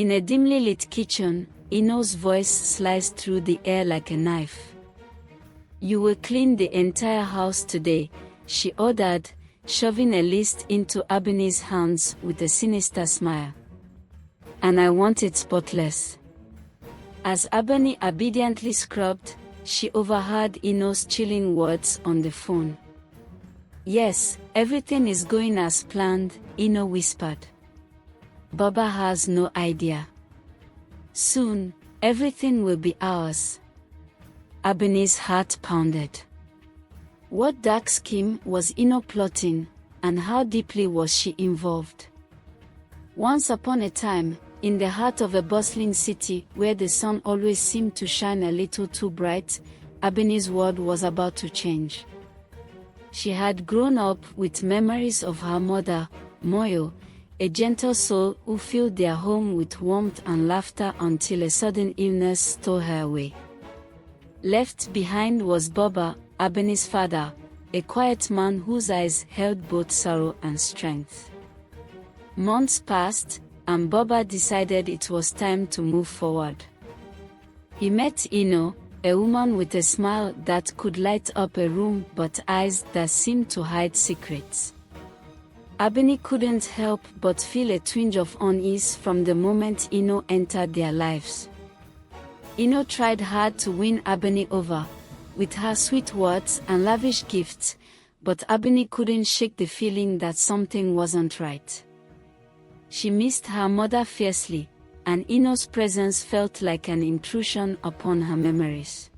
In a dimly lit kitchen, Ino's voice sliced through the air like a knife. "You will clean the entire house today," she ordered, shoving a list into Ebony's hands with a sinister smile. "And I want it spotless." As Ebony obediently scrubbed, she overheard Ino's chilling words on the phone. "Yes, everything is going as planned," Ino whispered. "Baba has no idea. Soon, everything will be ours." Ebony's heart pounded. What dark scheme was Ino plotting, and how deeply was she involved? Once upon a time, in the heart of a bustling city where the sun always seemed to shine a little too bright, Ebony's world was about to change. She had grown up with memories of her mother, Moyo, a gentle soul who filled their home with warmth and laughter until a sudden illness stole her away. Left behind was Baba, Ebony's father, a quiet man whose eyes held both sorrow and strength. Months passed, and Baba decided it was time to move forward. He met Ino, a woman with a smile that could light up a room but eyes that seemed to hide secrets. Ebony couldn't help but feel a twinge of unease from the moment Ino entered their lives. Ino tried hard to win Ebony over, with her sweet words and lavish gifts, but Ebony couldn't shake the feeling that something wasn't right. She missed her mother fiercely, and Ino's presence felt like an intrusion upon her memories.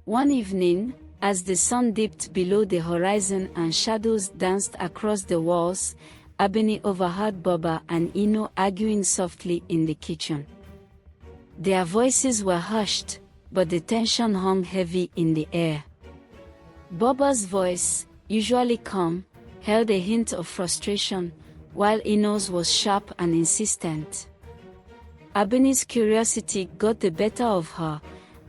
One evening, as the sun dipped below the horizon and shadows danced across the walls, Ebony overheard Baba and Ino arguing softly in the kitchen. Their voices were hushed, but the tension hung heavy in the air. Baba's voice, usually calm, held a hint of frustration, while Ino's was sharp and insistent. Ebony's curiosity got the better of her,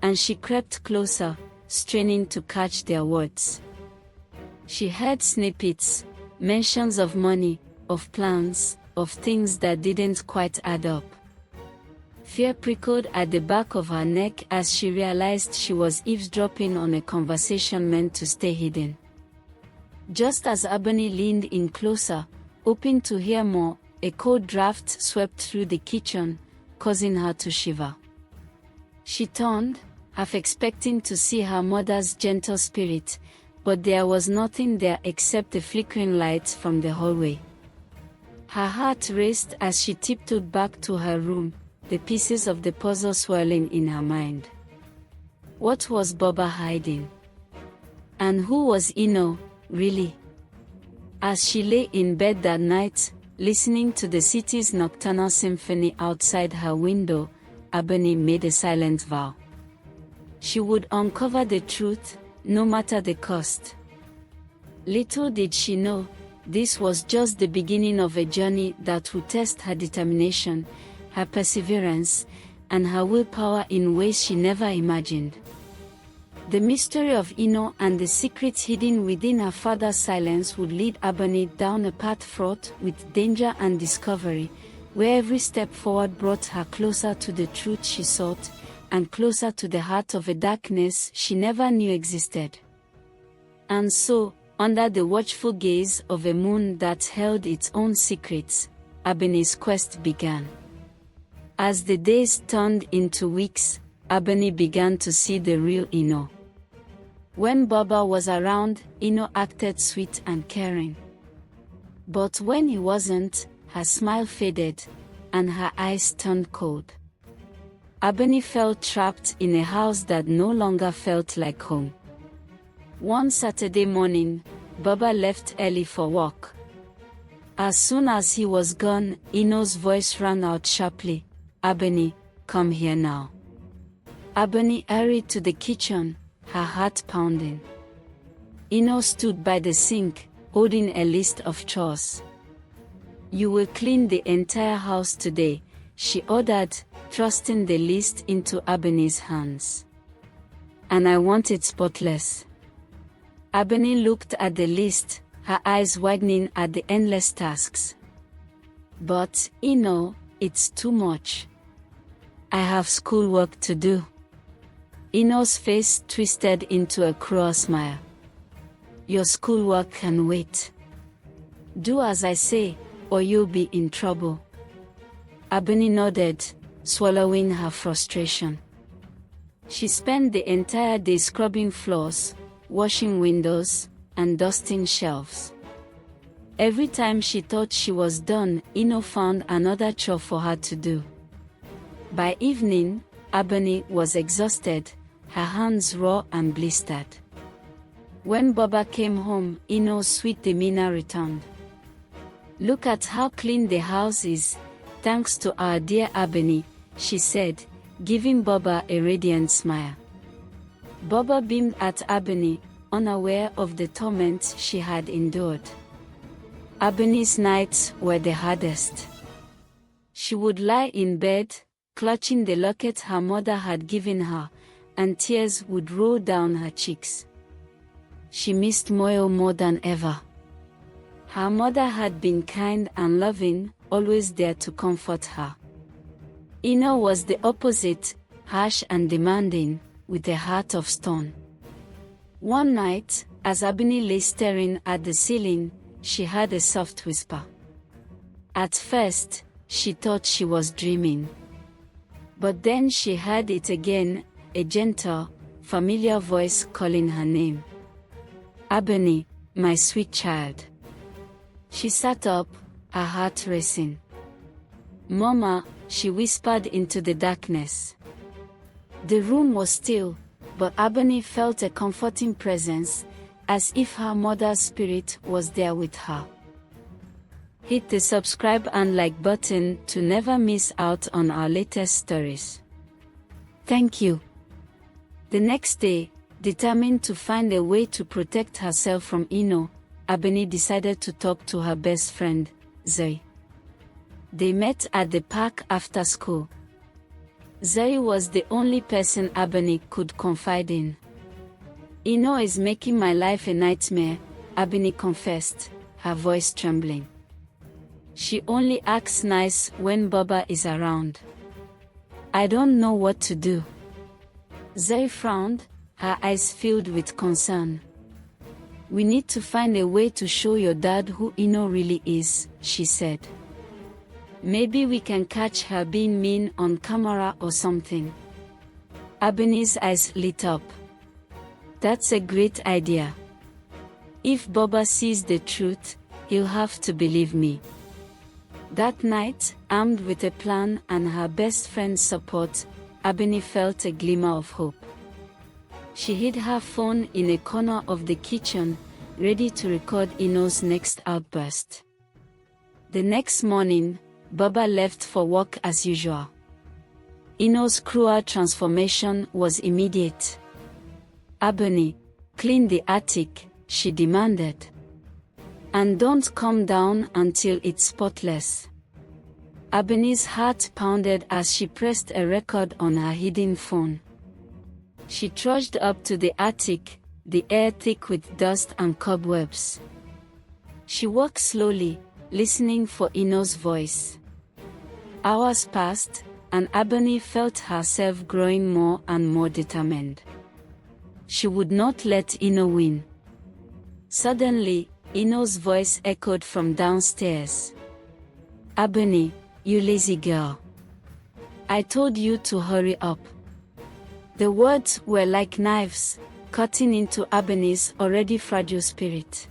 and she crept closer, straining to catch their words. She heard snippets, mentions of money, of plans, of things that didn't quite add up. Fear prickled at the back of her neck as she realized she was eavesdropping on a conversation meant to stay hidden. Just as Ebony leaned in closer, hoping to hear more, a cold draft swept through the kitchen, causing her to shiver. She turned, half expecting to see her mother's gentle spirit, but there was nothing there except the flickering lights from the hallway. Her heart raced as she tiptoed back to her room, the pieces of the puzzle swirling in her mind. What was Baba hiding? And who was Ino, really? As she lay in bed that night, listening to the city's nocturnal symphony outside her window, Ebony made a silent vow. She would uncover the truth, no matter the cost. Little did she know, this was just the beginning of a journey that would test her determination, her perseverance, and her willpower in ways she never imagined. The mystery of Ino and the secrets hidden within her father's silence would lead Ebony down a path fraught with danger and discovery, where every step forward brought her closer to the truth she sought, and closer to the heart of a darkness she never knew existed. And so, under the watchful gaze of a moon that held its own secrets, Ebony's quest began. As the days turned into weeks, Ebony began to see the real Ino. When Baba was around, Ino acted sweet and caring. But when he wasn't, her smile faded, and her eyes turned cold. Ebony felt trapped in a house that no longer felt like home. One Saturday morning, Baba left early for work. As soon as he was gone, Ino's voice rang out sharply, "Ebony, come here now." Ebony hurried to the kitchen, her heart pounding. Ino stood by the sink, holding a list of chores. "You will clean the entire house today," she ordered, thrusting the list into Ebony's hands. "And I want it spotless." Ebony looked at the list, her eyes widening at the endless tasks. "But, Ino, it's too much. I have schoolwork to do. Ino's face twisted into a cruel smile. Your schoolwork can wait. Do as I say, or you'll be in trouble. Ebony nodded, swallowing her frustration. She spent the entire day scrubbing floors, washing windows, and dusting shelves. Every time she thought she was done, Ino found another chore for her to do. By evening, Ebony was exhausted, her hands raw and blistered. When Baba came home, Ino's sweet demeanor returned. Look at how clean the house is, thanks to our dear Ebony, she said, giving Baba a radiant smile. Baba beamed at Ebony, unaware of the torment she had endured. Ebony's nights were the hardest. She would lie in bed, clutching the locket her mother had given her, and tears would roll down her cheeks. She missed Moyo more than ever. Her mother had been kind and loving, always there to comfort her. Ino was the opposite, harsh and demanding, with a heart of stone. One night, as Ebony lay staring at the ceiling, she heard a soft whisper. At first, she thought she was dreaming. But then she heard it again, a gentle, familiar voice calling her name. Ebony, my sweet child. She sat up, her heart racing. Mama, she whispered into the darkness. The room was still, but Ebony felt a comforting presence, as if her mother's spirit was there with her. Hit the subscribe and like button to never miss out on our latest stories. Thank you. The next day, determined to find a way to protect herself from Ino, Ebony decided to talk to her best friend, Zoe. They met at the park after school. Zoe was the only person Ebony could confide in. Ino is making my life a nightmare, Ebony confessed, her voice trembling. She only acts nice when Baba is around. I don't know what to do. Zoe frowned, her eyes filled with concern. We need to find a way to show your dad who Ino really is, she said. Maybe we can catch her being mean on camera or something. Ebony's eyes lit up. That's a great idea. If Baba sees the truth, he'll have to believe me. That night, armed with a plan and her best friend's support, Ebony felt a glimmer of hope. She hid her phone in a corner of the kitchen, ready to record Ino's next outburst. The next morning, Baba left for work as usual. Ino's cruel transformation was immediate. Ebony, clean the attic, she demanded. And don't come down until it's spotless. Ebony's heart pounded as she pressed a record on her hidden phone. She trudged up to the attic, the air thick with dust and cobwebs. She walked slowly, listening for Ino's voice. Hours passed, and Ebony felt herself growing more and more determined. She would not let Ino win. Suddenly, Ino's voice echoed from downstairs. Ebony, you lazy girl. I told you to hurry up. The words were like knives, cutting into Ebony's already fragile spirit.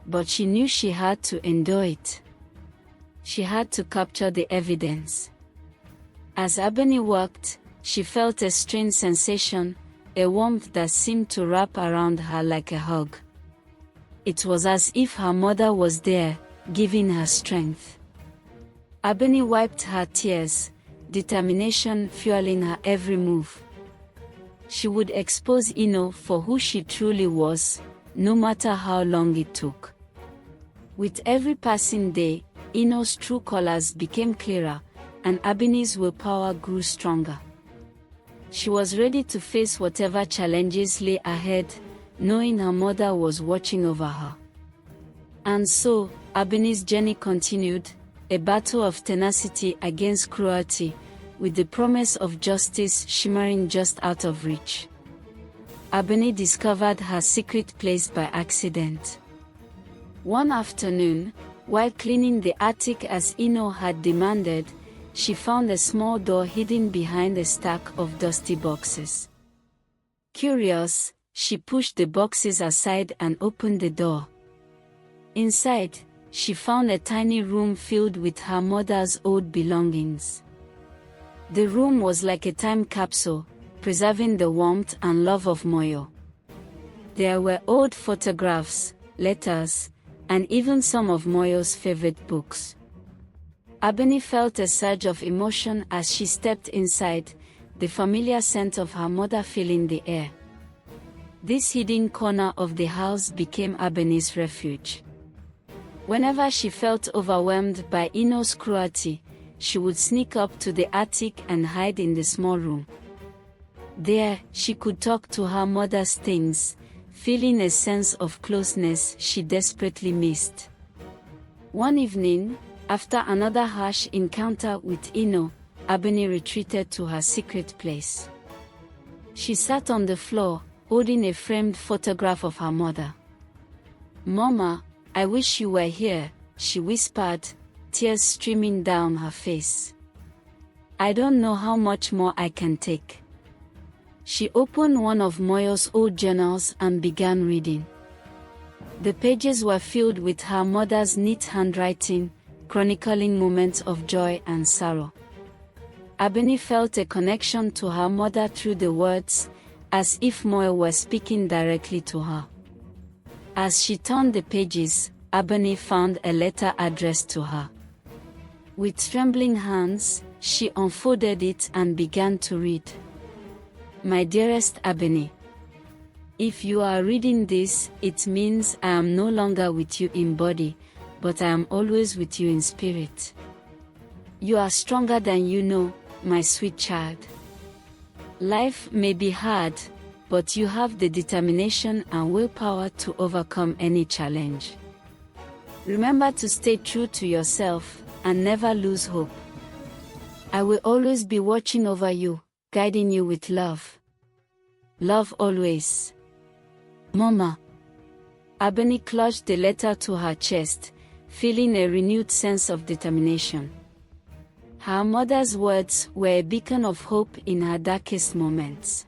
But she knew she had to endure it. She had to capture the evidence. As Ebony walked, she felt a strange sensation, a warmth that seemed to wrap around her like a hug. It was as if her mother was there, giving her strength. Ebony wiped her tears, determination fueling her every move. She would expose Ino for who she truly was, no matter how long it took. With every passing day, Ino's true colors became clearer, and Ebony's willpower grew stronger. She was ready to face whatever challenges lay ahead, knowing her mother was watching over her. And so, Ebony's journey continued, a battle of tenacity against cruelty, with the promise of justice shimmering just out of reach. Ebony discovered her secret place by accident. One afternoon, while cleaning the attic as Ino had demanded, she found a small door hidden behind a stack of dusty boxes. Curious, she pushed the boxes aside and opened the door. Inside, she found a tiny room filled with her mother's old belongings. The room was like a time capsule, preserving the warmth and love of Moyo. There were old photographs, letters, and even some of Moyo's favorite books. Ebony felt a surge of emotion as she stepped inside, the familiar scent of her mother filling the air. This hidden corner of the house became Ebony's refuge. Whenever she felt overwhelmed by Ino's cruelty, she would sneak up to the attic and hide in the small room. There, she could talk to her mother's things, feeling a sense of closeness she desperately missed. One evening, after another harsh encounter with Ino, Ebony retreated to her secret place. She sat on the floor, holding a framed photograph of her mother. "Mama, I wish you were here," she whispered, tears streaming down her face. "I don't know how much more I can take." She opened one of Moyo's old journals and began reading. The pages were filled with her mother's neat handwriting, chronicling moments of joy and sorrow. Ebony felt a connection to her mother through the words, as if Moyo were speaking directly to her. As she turned the pages, Ebony found a letter addressed to her. With trembling hands, she unfolded it and began to read. "My dearest Ebony, if you are reading this, it means I am no longer with you in body, but I am always with you in spirit. You are stronger than you know, my sweet child. Life may be hard, but you have the determination and willpower to overcome any challenge. Remember to stay true to yourself and never lose hope. I will always be watching over you, guiding you with love. Love always. Mama." Ebony clutched the letter to her chest, feeling a renewed sense of determination. Her mother's words were a beacon of hope in her darkest moments.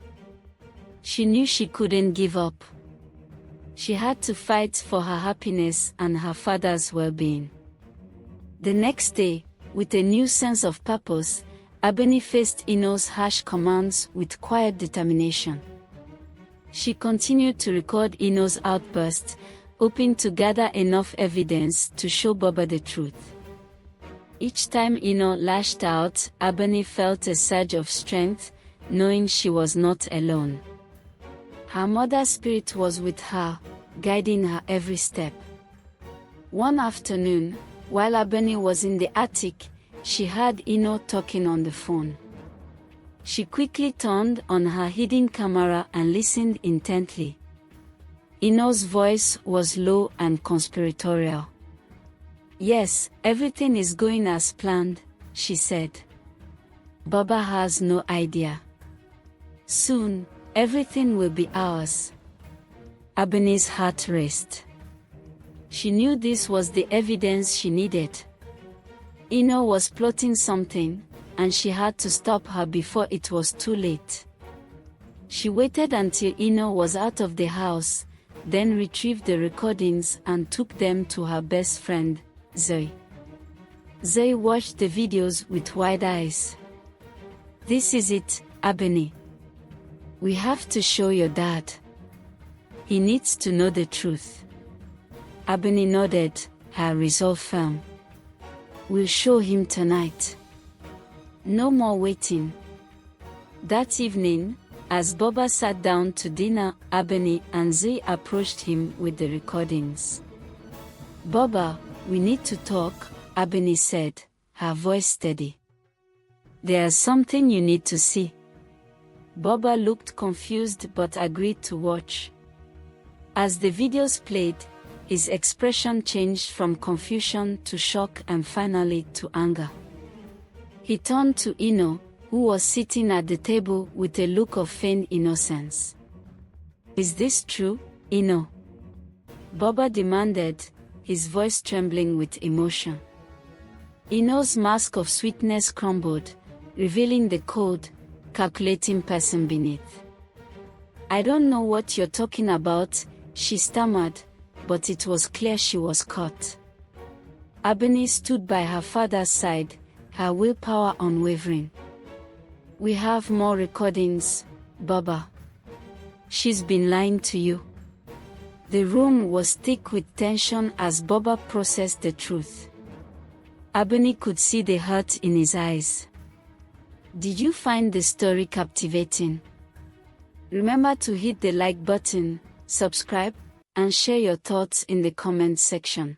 She knew she couldn't give up. She had to fight for her happiness and her father's well-being. The next day, with a new sense of purpose, Ebony faced Ino's harsh commands with quiet determination. She continued to record Ino's outbursts, hoping to gather enough evidence to show Baba the truth. Each time Ino lashed out, Ebony felt a surge of strength, knowing she was not alone. Her mother's spirit was with her, guiding her every step. One afternoon, while Ebony was in the attic, she heard Ino talking on the phone. She quickly turned on her hidden camera and listened intently. Ino's voice was low and conspiratorial. "Yes, everything is going as planned," she said. "Baba has no idea. Soon, everything will be ours." Ebony's heart raced. She knew this was the evidence she needed. Ino was plotting something, and she had to stop her before it was too late. She waited until Ino was out of the house, then retrieved the recordings and took them to her best friend, Zoe. Zoe watched the videos with wide eyes. "This is it, Ebony. We have to show your dad. He needs to know the truth." Ebony nodded, her resolve firm. "We'll show him tonight. No more waiting." That evening, as Baba sat down to dinner, Ebony and Zoe approached him with the recordings. "Baba, we need to talk," Ebony said, her voice steady. "There's something you need to see." Baba looked confused but agreed to watch. As the videos played, His expression changed from confusion to shock and finally to anger. He turned to Ino, who was sitting at the table with a look of feigned innocence. "Is this true, Ino?" Baba demanded, his voice trembling with emotion. Ino's mask of sweetness crumbled, revealing the cold, calculating person beneath. "I don't know what you're talking about," she stammered, but it was clear she was caught. Ebony stood by her father's side, her willpower unwavering. "We have more recordings, Baba. She's been lying to you." The room was thick with tension as Baba processed the truth. Ebony could see the hurt in his eyes. Did you find the story captivating? Remember to hit the like button, subscribe, and share your thoughts in the comment section.